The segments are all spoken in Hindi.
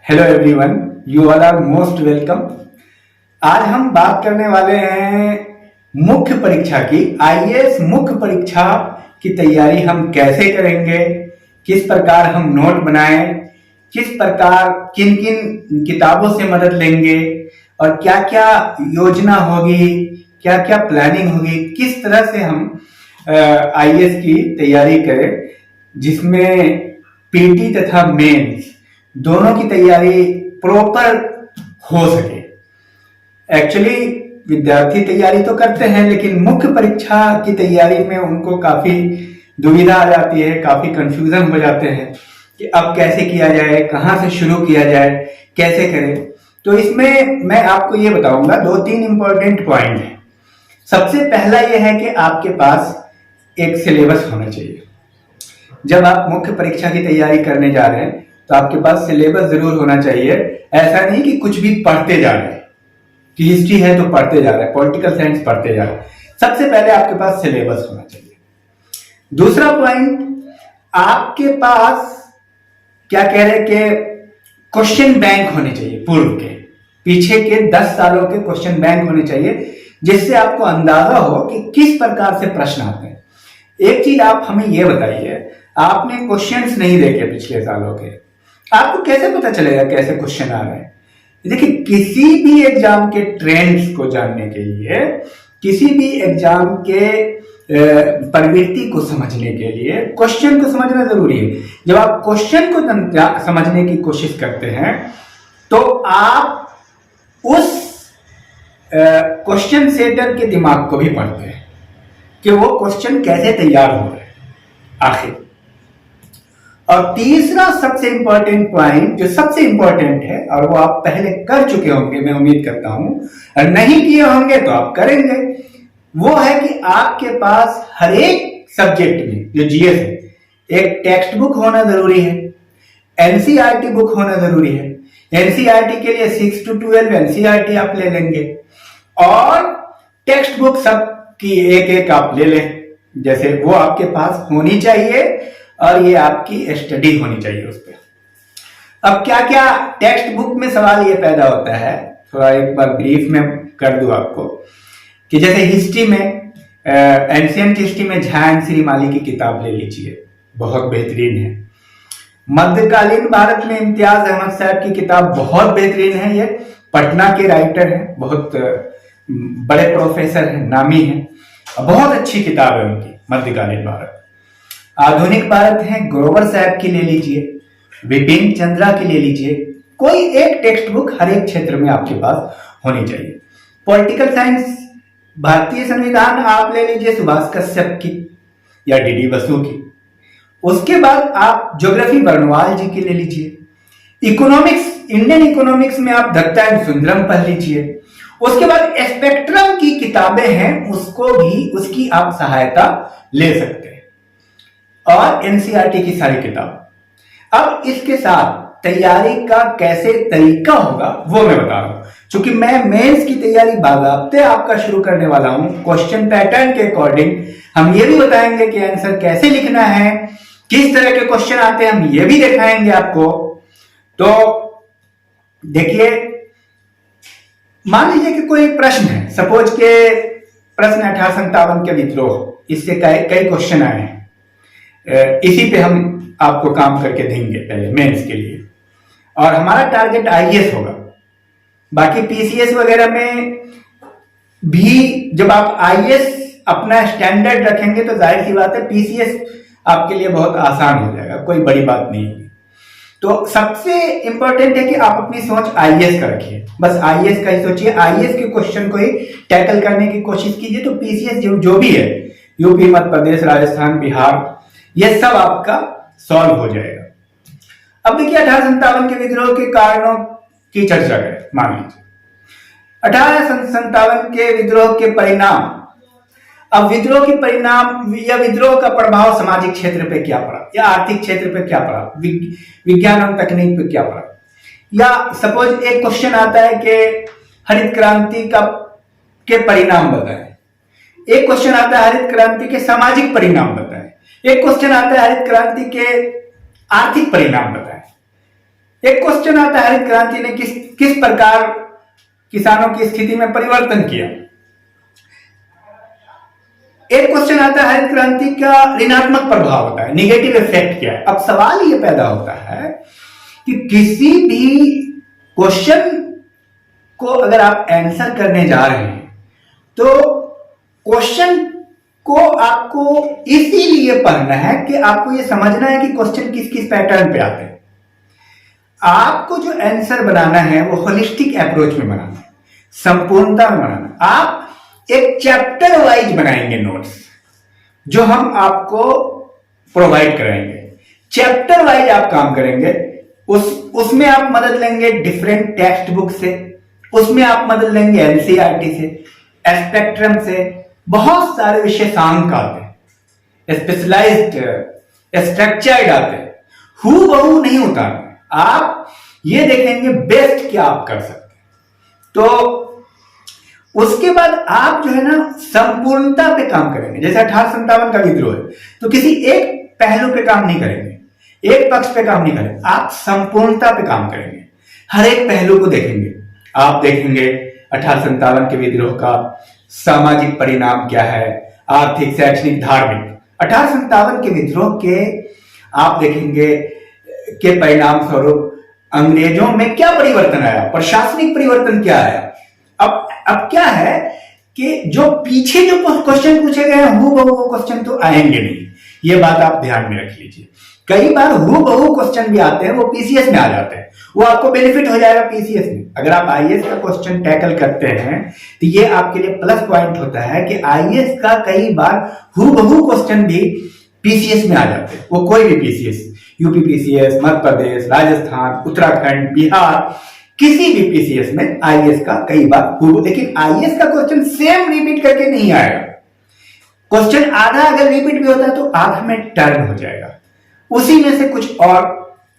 Hello everyone, you all are most welcome. आज हम बात करने वाले हैं मुख्य परीक्षा की। आईएएस मुख्य परीक्षा की तैयारी हम कैसे करेंगे, किस प्रकार हम नोट बनाएं, किस प्रकार किन किन किताबों से मदद लेंगे और क्या क्या योजना होगी, क्या क्या प्लानिंग होगी, किस तरह से हम आईएएस की तैयारी करें जिसमें पीटी तथा मेंस दोनों की तैयारी प्रॉपर हो सके। एक्चुअली विद्यार्थी तैयारी तो करते हैं, लेकिन मुख्य परीक्षा की तैयारी में उनको काफी दुविधा आ जाती है, काफी कंफ्यूजन हो जाते हैं कि अब कैसे किया जाए, कहां से शुरू किया जाए, कैसे करें। तो इसमें मैं आपको ये बताऊंगा, 2-3 इंपॉर्टेंट पॉइंट है। सबसे पहला यह है कि आपके पास एक सिलेबस होना चाहिए। जब आप मुख्य परीक्षा की तैयारी करने जा रहे हैं तो आपके पास सिलेबस जरूर होना चाहिए। ऐसा नहीं कि कुछ भी पढ़ते जा रहे हैं, कि हिस्ट्री है तो पढ़ते जा रहे हैं, पॉलिटिकल साइंस पढ़ते जा रहे हैं। सबसे पहले आपके पास सिलेबस होना चाहिए। दूसरा पॉइंट, आपके पास क्या कह रहे कि क्वेश्चन बैंक होने चाहिए। पूर्व के, पीछे के 10 सालों के क्वेश्चन बैंक होने चाहिए, जिससे आपको अंदाजा हो कि किस प्रकार से प्रश्न आते हैं। एक चीज आप हमें यह बताइए, आपने क्वेश्चंस नहीं देखे पिछले सालों के, आपको कैसे पता चलेगा कैसे क्वेश्चन आ रहे हैं? देखिए, किसी भी एग्जाम के ट्रेंड्स को जानने के लिए, किसी भी एग्जाम के प्रवृत्ति को समझने के लिए क्वेश्चन को समझना जरूरी है। जब आप क्वेश्चन को समझने की कोशिश करते हैं तो आप उस क्वेश्चन सेटर के दिमाग को भी पढ़ते हैं कि वो क्वेश्चन कैसे तैयार हो रहे हैं आखिर। और तीसरा सबसे इंपॉर्टेंट पॉइंट, जो सबसे इंपॉर्टेंट है और वो आप पहले कर चुके होंगे, मैं उम्मीद करता हूं, और नहीं किए होंगे तो आप करेंगे, वो है कि आपके पास हर एक सब्जेक्ट में जो जीएस है, एक टेक्स्ट बुक होना जरूरी है, एनसीईआरटी बुक होना जरूरी है। एनसीईआरटी के लिए 6 to 12 एनसीईआरटी आप ले लेंगे और टेक्स्ट बुक सब की एक आप ले लें, जैसे वो आपके पास होनी चाहिए और ये आपकी स्टडी होनी चाहिए उस पर। अब क्या क्या टेक्स्ट बुक में सवाल ये पैदा होता है, थोड़ा एक बार ब्रीफ में कर दूं आपको, कि जैसे हिस्ट्री में, एंशिएंट हिस्ट्री में झा एंड श्रीमाली की किताब ले लीजिए, बहुत बेहतरीन है। मध्यकालीन भारत में इम्तियाज अहमद साहब की किताब बहुत बेहतरीन है। ये पटना के राइटर हैं, बहुत बड़े प्रोफेसर हैं, नामी हैं, बहुत अच्छी किताब है उनकी, मध्यकालीन भारत। आधुनिक भारत है, ग्रोवर साहब की ले लीजिए, विपिन चंद्रा की ले लीजिए। कोई एक टेक्स्ट बुक हर एक क्षेत्र में आपके पास होनी चाहिए। पॉलिटिकल साइंस, भारतीय संविधान आप ले लीजिए सुभाष कश्यप की या डीडी बसु की। उसके बाद आप ज्योग्राफी बर्नवाल जी की ले लीजिए। इकोनॉमिक्स, इंडियन इकोनॉमिक्स में आप दत्ता एंड सुंदरम पढ़ लीजिए। उसके बाद स्पेक्ट्रम की किताबें हैं, उसको भी, उसकी आप सहायता ले सकते हैं, और एनसीईआरटी की सारी किताब। अब इसके साथ तैयारी का कैसे तरीका होगा वो मैं बता रहा हूं, क्योंकि मैं मेंस की तैयारी बाकायदे आपका शुरू करने वाला हूं। क्वेश्चन पैटर्न के अकॉर्डिंग हम ये भी बताएंगे कि आंसर कैसे लिखना है, किस तरह के क्वेश्चन आते हैं, हम ये भी दिखाएंगे आपको। तो देखिए, मान लीजिए कि कोई प्रश्न है, सपोज के प्रश्न 1857 के विद्रोह, इससे कई क्वेश्चन आए हैं। इसी पे हम आपको काम करके देंगे पहले मेंस के लिए, और हमारा टारगेट आईएएस होगा। बाकी पीसीएस वगैरह में भी जब आप आईएएस अपना स्टैंडर्ड रखेंगे तो जाहिर सी बात है पीसीएस आपके लिए बहुत आसान हो जाएगा, कोई बड़ी बात नहीं होगी। तो सबसे इंपॉर्टेंट है कि आप अपनी सोच आईएएस का रखिए, बस आईएएस का ही सोचिए, आईएएस के क्वेश्चन को ही टैकल करने की कोशिश कीजिए। तो पीसीएस जो भी है, यूपी, मध्य प्रदेश, राजस्थान, बिहार, यह सब आपका सॉल्व हो जाएगा। अब देखिए, 1857 के विद्रोह के कारणों की चर्चा करें। मान लीजिए 1857 के विद्रोह के परिणाम। अब विद्रोह के परिणाम या विद्रोह का प्रभाव सामाजिक क्षेत्र पे क्या पड़ा, या आर्थिक क्षेत्र पे क्या पड़ा, विज्ञान और तकनीक पे क्या पड़ा, या सपोज एक क्वेश्चन आता है कि हरित क्रांति का के परिणाम बताएं, एक क्वेश्चन आता है हरित क्रांति के सामाजिक परिणाम बताएं, एक क्वेश्चन आता है हरित क्रांति के आर्थिक परिणाम बताएं। एक क्वेश्चन आता है हरित क्रांति ने किस प्रकार किसानों की स्थिति में परिवर्तन किया। एक क्वेश्चन आता है हरित क्रांति का ऋणात्मक प्रभाव होता है, निगेटिव इफेक्ट क्या है। अब सवाल ये पैदा होता है कि किसी भी क्वेश्चन को अगर आप आंसर करने जा रहे हैं तो क्वेश्चन को आपको इसीलिए पढ़ना है कि आपको ये समझना है कि क्वेश्चन किस किस पैटर्न पे आते हैं। आपको जो आंसर बनाना है वो होलिस्टिक अप्रोच में बनाना है, संपूर्णता में बनाना। आप एक चैप्टर वाइज बनाएंगे नोट्स जो हम आपको प्रोवाइड कराएंगे। चैप्टर वाइज आप काम करेंगे, उसमें आप मदद लेंगे डिफरेंट टेक्स्ट बुक से, उसमें आप मदद लेंगे एनसीईआरटी से, स्पेक्ट्रम से, बहुत सारे विशेषांक आते हैं, स्पेशलाइज्ड स्ट्रक्चर्ड आते हैं, हूबहू नहीं होता। आप ये देखेंगे बेस्ट क्या आप कर सकते हैं। तो उसके बाद आप जो है ना संपूर्णता पे काम करेंगे। जैसे 1857 का विद्रोह है तो किसी एक पहलू पे काम नहीं करेंगे, एक पक्ष पे काम नहीं करेंगे, आप संपूर्णता पे काम करेंगे, हर एक पहलू को देखेंगे। आप देखेंगे 1857 के विद्रोह का सामाजिक परिणाम क्या है, आर्थिक, शैक्षणिक, धार्मिक। 1857 के विद्रोह के आप देखेंगे के परिणाम स्वरूप अंग्रेजों में क्या परिवर्तन आया, प्रशासनिक परिवर्तन क्या आया। अब क्या है कि जो पीछे जो क्वेश्चन पूछे गए हैं हूबहू क्वेश्चन तो आएंगे नहीं, ये बात आप ध्यान में रख लीजिए। कई बार हूबहू क्वेश्चन भी आते हैं, वो पीसीएस में आ जाते हैं, वो आपको बेनिफिट हो जाएगा पीसीएस में। अगर आप आईएएस का क्वेश्चन टैकल करते हैं तो ये आपके लिए प्लस पॉइंट होता है कि आईएएस का कई बार हूबहू क्वेश्चन भी पीसीएस में आ जाते हैं। वो कोई भी PCS, UP PCS, Madhya Pradesh, Rajasthan, Uttarakhand, Bihar, किसी भी पीसीएस में आईएएस का कई बार, लेकिन आईएएस का क्वेश्चन सेम रिपीट करके नहीं आएगा। क्वेश्चन आधा अगर रिपीट भी होता है तो आधा में टर्न हो जाएगा, उसी में से कुछ और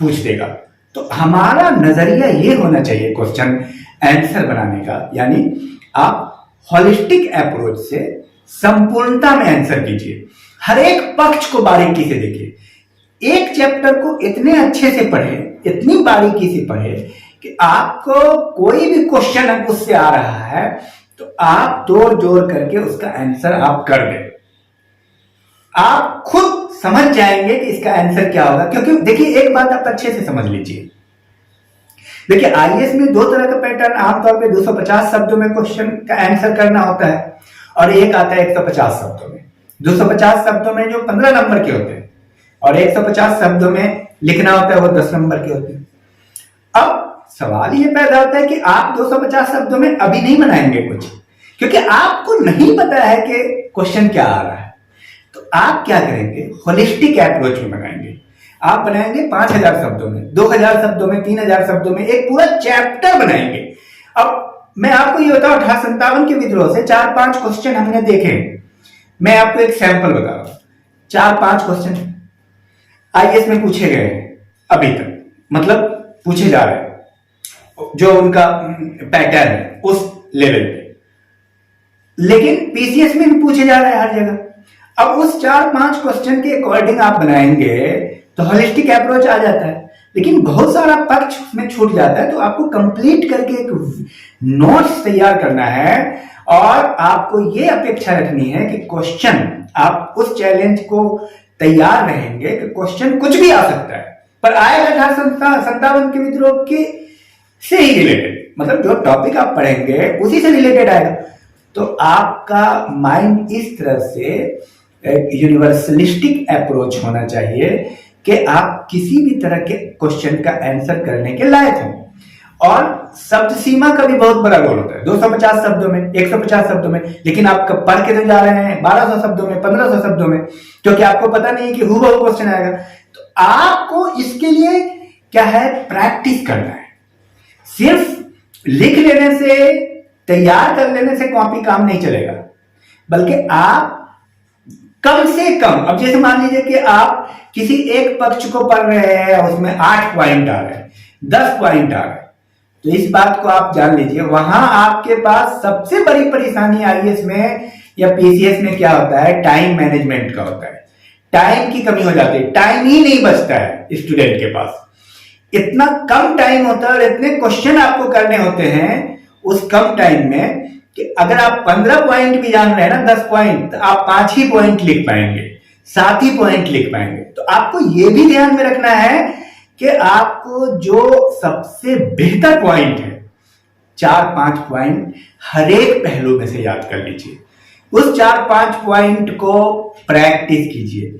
पूछ देगा। तो हमारा नजरिया ये होना चाहिए क्वेश्चन आंसर बनाने का, यानी आप होलिस्टिक अप्रोच से संपूर्णता में आंसर कीजिए, हर एक पक्ष को बारीकी से देखिए। एक चैप्टर को इतने अच्छे से पढ़े, इतनी बारीकी से पढ़े कि आपको कोई भी क्वेश्चन उससे आ रहा है तो आप तोड़ जोड़ करके उसका आंसर आप कर दें। आप खुद समझ जाएंगे कि इसका आंसर क्या होगा। क्योंकि देखिए एक बात आप अच्छे से समझ लीजिए, देखिए आईएएस में दो तरह का पैटर्न आमतौर पे 250 शब्दों में क्वेश्चन का आंसर करना होता है और एक आता है 150 शब्दों में। 250 शब्दों में जो 15 नंबर के होते हैं और 150 शब्दों में लिखना होता है वो 10 नंबर के होते हैं। अब सवाल ये पैदा होता है कि आप 250 शब्दों में अभी नहीं बनाएंगे कुछ, क्योंकि आपको नहीं पता है कि क्वेश्चन क्या आ रहा है। तो आप क्या करेंगे, होलिस्टिक अप्रोच में बनाएंगे। आप बनाएंगे 5000 शब्दों में, 2000 शब्दों में, 3000 शब्दों में एक पूरा चैप्टर बनाएंगे। अब मैं आपको ये बताऊं 1857 के विद्रोह से 4-5 क्वेश्चन हमने देखे। मैं आपको एक सैंपल बता रहा हूं, 4-5 क्वेश्चन आईएएस में पूछे गए हैं अभी तक, मतलब पूछे जा रहे हैं, जो उनका पैटर्न है उस लेवल पे, लेकिन पीसीएस में भी पूछे जा रहे हैं हर जगह। अब उस 4-5 क्वेश्चन के अकॉर्डिंग आप बनाएंगे तो होलिस्टिक अप्रोच आ जाता है, लेकिन बहुत सारा पक्ष उसमें छूट जाता है। तो आपको कंप्लीट करके एक नोट्स तैयार करना है और आपको ये अपेक्षा रखनी है कि क्वेश्चन, आप उस चैलेंज को तैयार रहेंगे कि क्वेश्चन कुछ भी आ सकता है, पर आएगा 1857 के विद्रोह के से ही रिलेटेड, मतलब जो टॉपिक आप पढ़ेंगे उसी से रिलेटेड आएगा। तो आपका माइंड इस तरह से एक यूनिवर्सलिस्टिक अप्रोच होना चाहिए कि आप किसी भी तरह के क्वेश्चन का आंसर करने के लायक हो। और शब्द सीमा का भी बहुत बड़ा रोल होता है, 250 शब्दों में, 150 शब्दों में, लेकिन आप पढ़ के तो जा रहे हैं 1200 शब्दों में, 1500 शब्दों में, क्योंकि आपको पता नहीं है कि हूबहू क्वेश्चन आएगा। तो आपको इसके लिए क्या है, प्रैक्टिस करना है। सिर्फ लिख लेने से, तैयार कर लेने से कॉपी काम नहीं चलेगा, बल्कि आप कम से कम, अब जैसे मान लीजिए कि आप किसी एक पक्ष को पढ़ रहे हैं, उसमें 8 पॉइंट आ रहे हैं, 10 पॉइंट आ रहे हैं, तो इस बात को आप जान लीजिए, वहां आपके पास सबसे बड़ी परेशानी आईएएस में या पीसीएस में क्या होता है, टाइम मैनेजमेंट का होता है। टाइम की कमी हो जाती है, टाइम ही नहीं बचता है स्टूडेंट के पास। इतना कम टाइम होता है और इतने क्वेश्चन आपको करने होते हैं उस कम टाइम में कि अगर आप 15 पॉइंट भी जान रहे हैं ना, 10 पॉइंट, तो आप 5 ही पॉइंट लिख पाएंगे, 7 ही पॉइंट लिख पाएंगे। तो आपको यह भी ध्यान में रखना है कि आपको जो सबसे बेहतर पॉइंट है, 4-5 पॉइंट हर एक पहलू में से याद कर लीजिए। उस 4-5 पॉइंट को प्रैक्टिस कीजिए,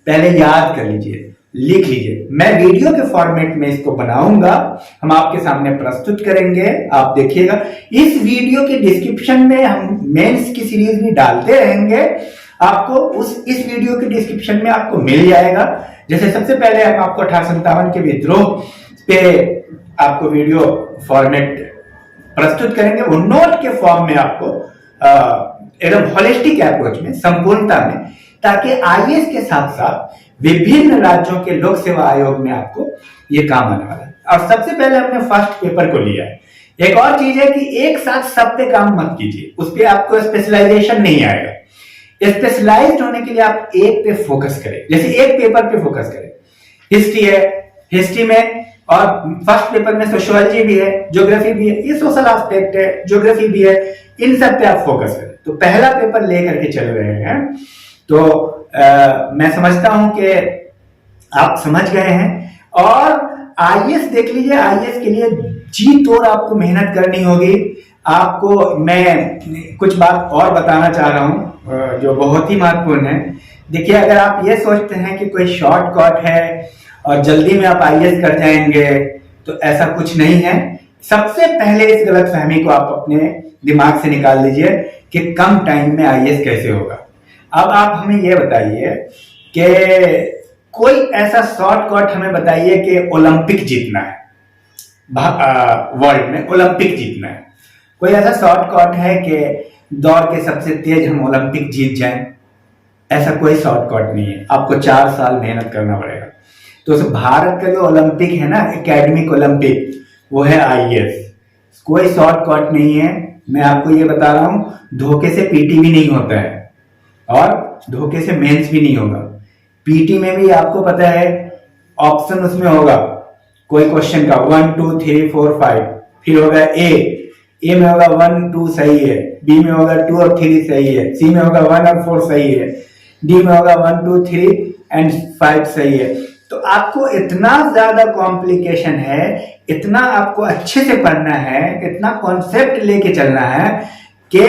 पहले याद कर लीजिए, लिख लीजिए। मैं वीडियो के फॉर्मेट में इसको बनाऊंगा, हम आपके सामने प्रस्तुत करेंगे, आप देखिएगा। इस वीडियो के डिस्क्रिप्शन में हम मेंस की सीरीज भी डालते रहेंगे, आपको इस वीडियो के डिस्क्रिप्शन में आपको मिल जाएगा। जैसे सबसे पहले हम आपको 1857 के विद्रोह पे आपको वीडियो फॉर्मेट प्रस्तुत करेंगे, वो नोट के फॉर्म में आपको एकदम होलिस्टिक अप्रोच में, संपूर्णता में, ताकि आईएएस के साथ साथ विभिन्न राज्यों के लोक सेवा आयोग में आपको ये काम आने वाला है। और सबसे पहले हमने फर्स्ट पेपर को लिया है। एक और चीज है कि एक साथ सब पे काम मत कीजिए, उस पर आपको स्पेशलाइजेशन नहीं आएगा। स्पेशलाइज्ड होने के लिए आप एक पे फोकस करें, जैसे एक पेपर पे फोकस करें। हिस्ट्री है, हिस्ट्री में, और फर्स्ट पेपर में सोशियोलॉजी भी है, ज्योग्राफी भी है, ये सोशल एस्पेक्ट है, ज्योग्राफी भी है, इन सब पे आप फोकस करें। तो पहला पेपर लेकर के चल रहे हैं, तो मैं समझता हूं कि आप समझ गए हैं। और आईएएस देख लीजिए, आईएएस के लिए जी तोड़ आपको मेहनत करनी होगी। आपको मैं कुछ बात और बताना चाह रहा हूं जो बहुत ही महत्वपूर्ण है। देखिए, अगर आप ये सोचते हैं कि कोई शॉर्टकट है और जल्दी में आप आईएएस कर जाएंगे, तो ऐसा कुछ नहीं है। सबसे पहले इस गलतफहमी को आप अपने दिमाग से निकाल लीजिए कि कम टाइम में आईएएस कैसे होगा। अब आप हमें यह बताइए कि कोई ऐसा शॉर्टकट हमें बताइए कि ओलंपिक जीतना है, वर्ल्ड में ओलंपिक जीतना है। कोई ऐसा शॉर्टकट है कि दौड़ के सबसे तेज हम ओलंपिक जीत जाएं? ऐसा कोई शॉर्टकट नहीं है, आपको 4 साल मेहनत करना पड़ेगा। तो उस भारत का जो ओलंपिक है ना, एकेडमिक ओलंपिक, वो है आईएएस। कोई शॉर्टकट नहीं है, मैं आपको ये बता रहा हूं। धोखे से पीटी भी नहीं होता है और धोखे से मेंस भी नहीं होगा। पीटी में भी आपको पता है ऑप्शन उसमें होगा, कोई क्वेश्चन का 1 2 3 4 5, फिर होगा ए में होगा 1 2 सही है, बी में होगा 2 और 3 सही है, सी में होगा 1 और 4 सही है, डी में होगा 1 2 3 एंड 5 सही है। तो आपको इतना ज्यादा कॉम्प्लिकेशन है, इतना आपको अच्छे से पढ़ना है, इतना कॉन्सेप्ट लेके चलना है कि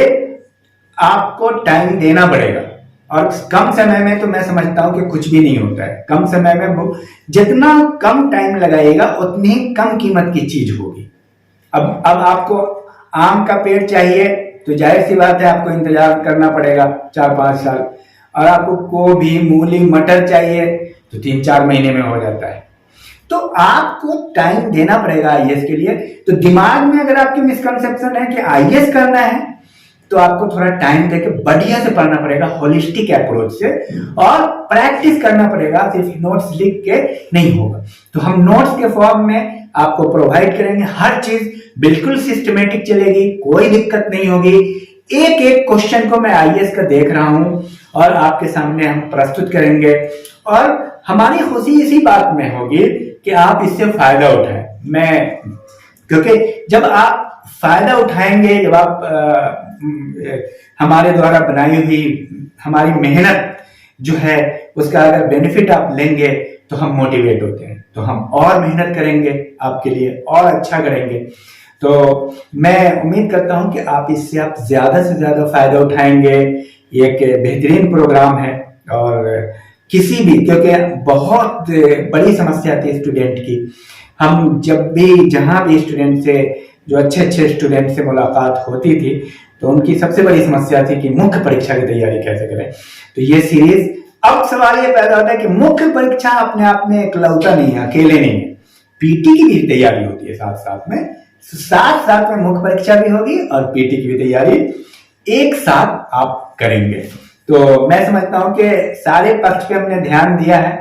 आपको टाइम देना पड़ेगा। और कम समय में तो मैं समझता हूं कि कुछ भी नहीं होता है। कम समय में जितना कम टाइम लगाइएगा उतनी ही कम कीमत की चीज होगी। अब आपको आम का पेड़ चाहिए तो जाहिर सी बात है आपको इंतजार करना पड़ेगा 4-5 साल, और आपको गोभी, मूली, मटर चाहिए तो 3-4 महीने में हो जाता है। तो आपको टाइम देना पड़ेगा आईएएस के लिए। तो दिमाग में अगर आपकी मिसकंसेप्शन है कि आईएएस करना है, तो आपको थोड़ा टाइम देके बढ़िया से पढ़ना पड़ेगा, होलिस्टिक अप्रोच से, और प्रैक्टिस करना पड़ेगा। सिर्फ नोट्स लिख के नहीं होगा। तो हम नोट्स के फॉर्म में आपको प्रोवाइड करेंगे, हर चीज बिल्कुल सिस्टमेटिक चलेगी, कोई दिक्कत नहीं होगी। एक एक क्वेश्चन को मैं आईएएस का देख रहा हूं और आपके सामने हम प्रस्तुत करेंगे, और हमारी खुशी इसी बात में होगी कि आप इससे फायदा उठाएं। क्योंकि जब आप फायदा उठाएंगे, जब आप हमारे द्वारा बनाई हुई हमारी मेहनत जो है उसका अगर बेनिफिट आप लेंगे, तो हम मोटिवेट होते हैं, तो हम और मेहनत करेंगे आपके लिए, और अच्छा करेंगे। तो मैं उम्मीद करता हूं कि आप इससे आप ज्यादा से ज्यादा फायदा उठाएंगे। एक बेहतरीन प्रोग्राम है, और किसी भी, क्योंकि बहुत बड़ी समस्या थी स्टूडेंट की। हम जब भी जहां भी स्टूडेंट से, जो अच्छे स्टूडेंट से मुलाकात होती थी, तो उनकी सबसे बड़ी समस्या थी कि मुख्य परीक्षा की तैयारी कैसे करें। तो ये सीरीज, अब सवाल ये पैदा होता है कि मुख्य परीक्षा अपने आप में इकलौता नहीं है, अकेले नहीं है, पीटी की भी तैयारी होती है साथ साथ में मुख्य परीक्षा भी होगी और पीटी की भी तैयारी एक साथ आप करेंगे। तो मैं समझता हूं कि सारे पक्ष पे हमने ध्यान दिया है।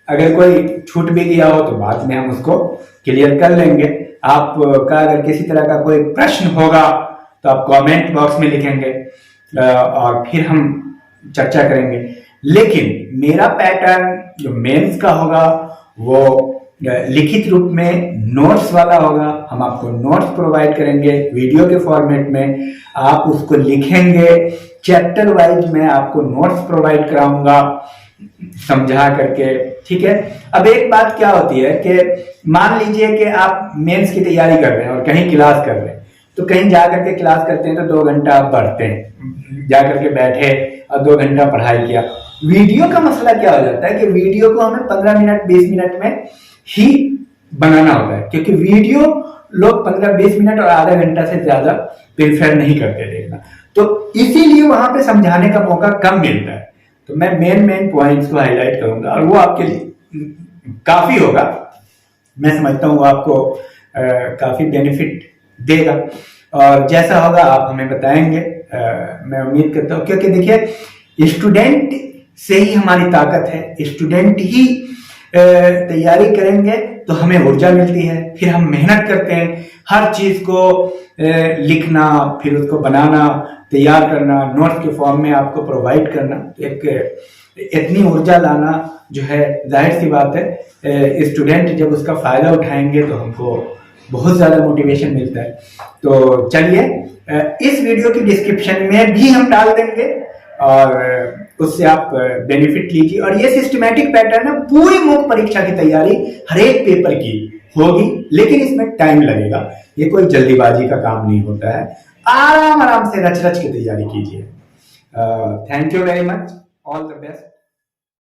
अगर कोई छूट भी गया हो तो बाद में हम उसको क्लियर कर लेंगे। आपका अगर किसी तरह का कोई प्रश्न होगा तो आप कमेंट बॉक्स में लिखेंगे और फिर हम चर्चा करेंगे। लेकिन मेरा पैटर्न जो मेंस का होगा वो लिखित रूप में नोट्स वाला होगा। हम आपको नोट्स प्रोवाइड करेंगे वीडियो के फॉर्मेट में, आप उसको लिखेंगे। चैप्टर वाइज मैं आपको नोट्स प्रोवाइड कराऊंगा समझा करके, ठीक है। अब एक बात क्या होती है कि मान लीजिए कि आप मेंस की तैयारी कर रहे हैं और कहीं क्लास कर रहे हैं, तो कहीं जा करके क्लास करते हैं तो 2 घंटा आप पढ़ते हैं, जा करके बैठे और 2 घंटा पढ़ाई किया। वीडियो का मसला क्या हो जाता है कि वीडियो को हमें 15 मिनट 20 मिनट में ही बनाना होता है, क्योंकि वीडियो लोग 15-20 मिनट और आधा घंटा से ज्यादा प्रेफर नहीं करते देखना, तो इसीलिए वहां पे समझाने का मौका कम मिलता है। तो मैं मेन पॉइंट्स को हाईलाइट करूंगा और वो आपके लिए काफी होगा, मैं समझता हूँ वो आपको काफी बेनिफिट देगा। और जैसा होगा आप हमें बताएंगे, मैं उम्मीद करता हूँ, क्योंकि देखिए स्टूडेंट से ही हमारी ताकत है। स्टूडेंट ही तैयारी करेंगे तो हमें ऊर्जा मिलती है, फिर हम मेहनत करते हैं हर चीज को लिखना, फिर उसको बनाना, तैयार करना, नोट्स के फॉर्म में आपको प्रोवाइड करना, एक इतनी ऊर्जा लाना जो है, जाहिर सी बात है स्टूडेंट जब उसका फायदा उठाएंगे तो हमको बहुत ज्यादा मोटिवेशन मिलता है। तो चलिए इस वीडियो की डिस्क्रिप्शन में भी हम डाल देंगे और उससे आप बेनिफिट लीजिए। और ये सिस्टमैटिक पैटर्न है, पूरी मुख्य परीक्षा की तैयारी हर एक पेपर की होगी, लेकिन इसमें टाइम लगेगा, ये कोई जल्दीबाजी का काम नहीं होता है। आराम आराम से रच रच के तैयारी कीजिए। Thank you very much, all the best.